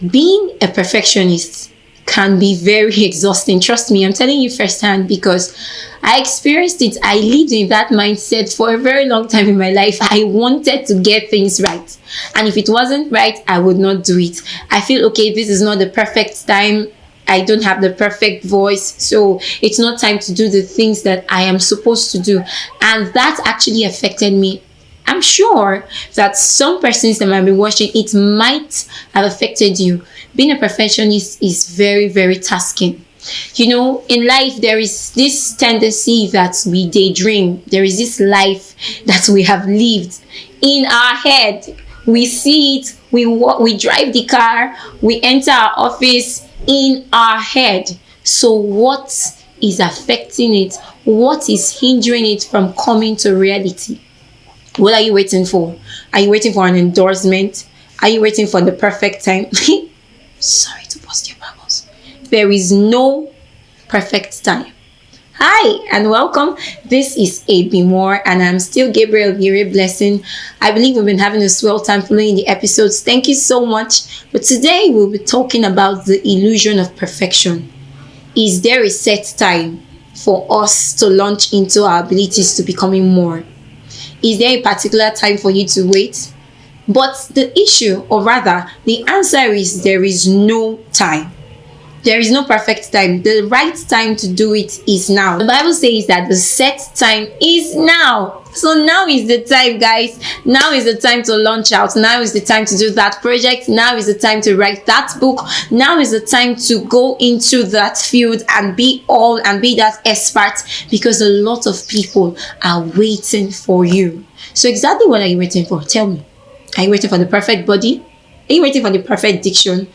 Being a perfectionist can be very exhausting. Trust me, I'm telling you firsthand because I experienced it. I lived in that mindset for a very long time in my life. I wanted to get things right. And if it wasn't right, I would not do it. I feel, okay, this is not the perfect time. I don't have the perfect voice. So it's not time to do the things that I am supposed to do. And that actually affected me. I'm sure that some persons that might be watching, it might have affected you. Being a perfectionist is very, very tasking. You know, in life, there is this tendency that we daydream. There is this life that we have lived in our head. We see it, we walk, we drive the car, we enter our office in our head. So what is affecting it? What is hindering it from coming to reality? What are you waiting for? Are you waiting for an endorsement? Are you waiting for the perfect time? Sorry to bust your bubbles. There is no perfect time. Hi and welcome. This is A.B. Moore and I'm still Gabriel Gire Blessing. I believe we've been having a swell time following the episodes. Thank you so much. But today we'll be talking about the illusion of perfection. Is there a set time for us to launch into our abilities to becoming more? Is there a particular time for you to wait? But the issue, or rather, the answer is there is no time. There is no perfect time. The right time to do it is now. The Bible says that the set time is now. So now is the time, guys. Now is the time to launch out. Now is the time to do that project. Now is the time to write that book. Now is the time to go into that field and be that expert, because a lot of people are waiting for you. So exactly what are you waiting for? Tell me. Are you waiting for the perfect body? Are you waiting for the perfect diction?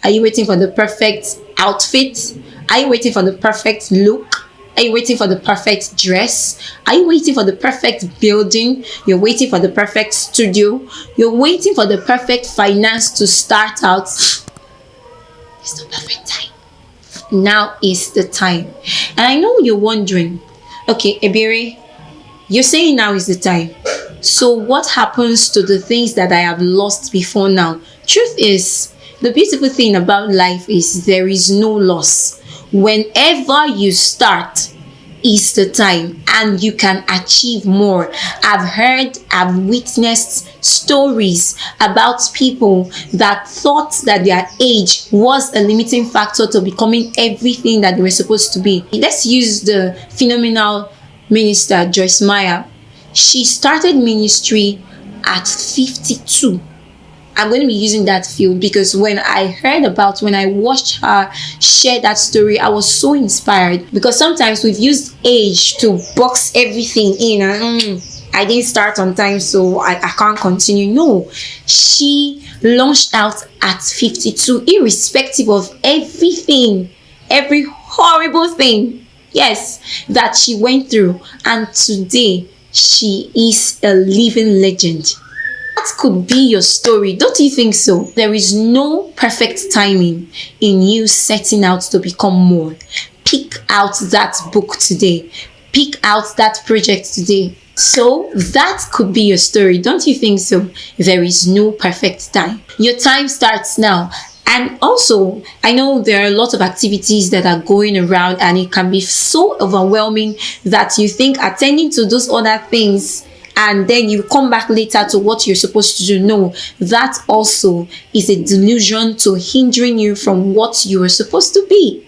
Are you waiting for the perfect outfit? Are you waiting for the perfect look? Are you waiting for the perfect dress? Are you waiting for the perfect building? You're waiting for the perfect studio. You're waiting for the perfect finance to start out. It's the perfect time. Now is the time. And I know you're wondering, okay, Ebere, you're saying now is the time. So what happens to the things that I have lost before now? Truth is, the beautiful thing about life is there is no loss. Whenever you start is the time and you can achieve more. I've witnessed stories about people that thought that their age was a limiting factor to becoming everything that they were supposed to be. Let's use the phenomenal minister Joyce Meyer. She started ministry at 52. I'm going to be using that field because when I watched her share that story, I was so inspired, because sometimes we've used age to box everything in. I didn't start on time, so I can't continue. No, she launched out at 52, irrespective of everything, every horrible thing, yes, that she went through. And today, she is a living legend. That could be your story, don't you think so? There is no perfect timing in you setting out to become more. Pick out that book today. Pick out that project today. So that could be your story, don't you think so? There is no perfect time. Your time starts now. And also, I know there are a lot of activities that are going around and it can be so overwhelming that you think attending to those other things and then you come back later to what you're supposed to do. No, that also is a delusion to hindering you from what you are supposed to be.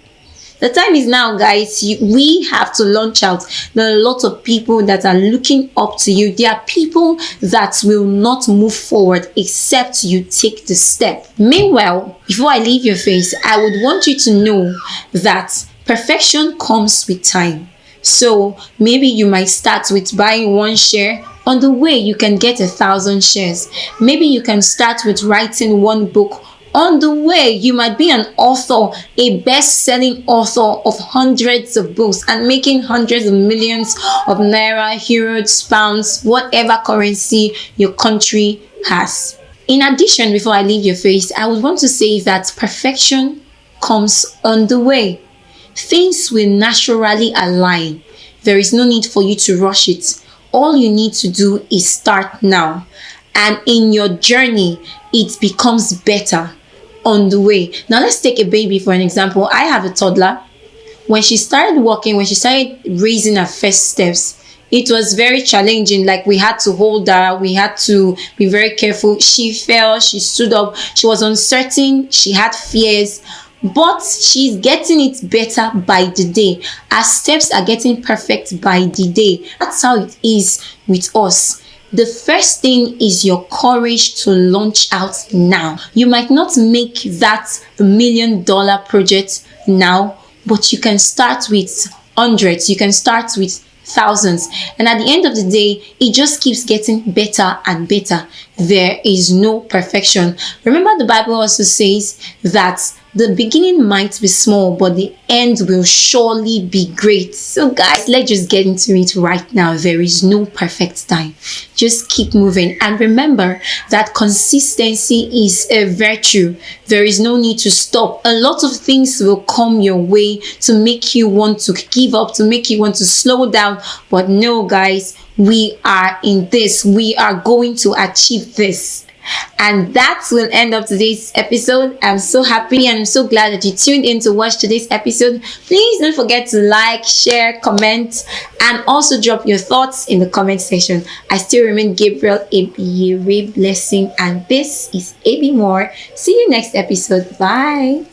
The time is now, guys. We have to launch out. There are a lot of people that are looking up to you. There are people that will not move forward except you take the step. Meanwhile, before I leave your face, I would want you to know that perfection comes with time. So maybe you might start with buying one share. On the way, you can get 1,000 shares. Maybe you can start with writing one book. On the way, you might be an author, a best-selling author of hundreds of books and making hundreds of millions of naira, euros, pounds, whatever currency your country has. In addition, before I leave your face, I would want to say that perfection comes on the way. Things will naturally align. There is no need for you to rush it. All you need to do is start now. And in your journey, it becomes better. on the way. Now let's take a baby for an example. I have a toddler. When she started walking, when she started raising her first steps, it was very challenging. Like, we had to hold her, we had to be very careful. She fell, she stood up, she was uncertain, she had fears, but she's getting it better by the day. Her steps are getting perfect by the day. That's how it is with us. The first thing is your courage to launch out now. You might not make that $1 million project now, but you can start with hundreds, you can start with thousands, and at the end of the day, it just keeps getting better and better. There is no perfection. Remember, the Bible also says that the beginning might be small, but the end will surely be great. So guys, let's just get into it right now. There is no perfect time. Just keep moving, and remember that consistency is a virtue. There is no need to stop. A lot of things will come your way to make you want to give up, to make you want to slow down, but no guys, we are in this. We are going to achieve this. And that will end up today's episode. I'm so happy and I'm so glad that you tuned in to watch today's episode. Please don't forget to like, share, comment, and also drop your thoughts in the comment section. I still remain Gabriel Abiyere Blessing, and this is AB More. See you next episode. Bye.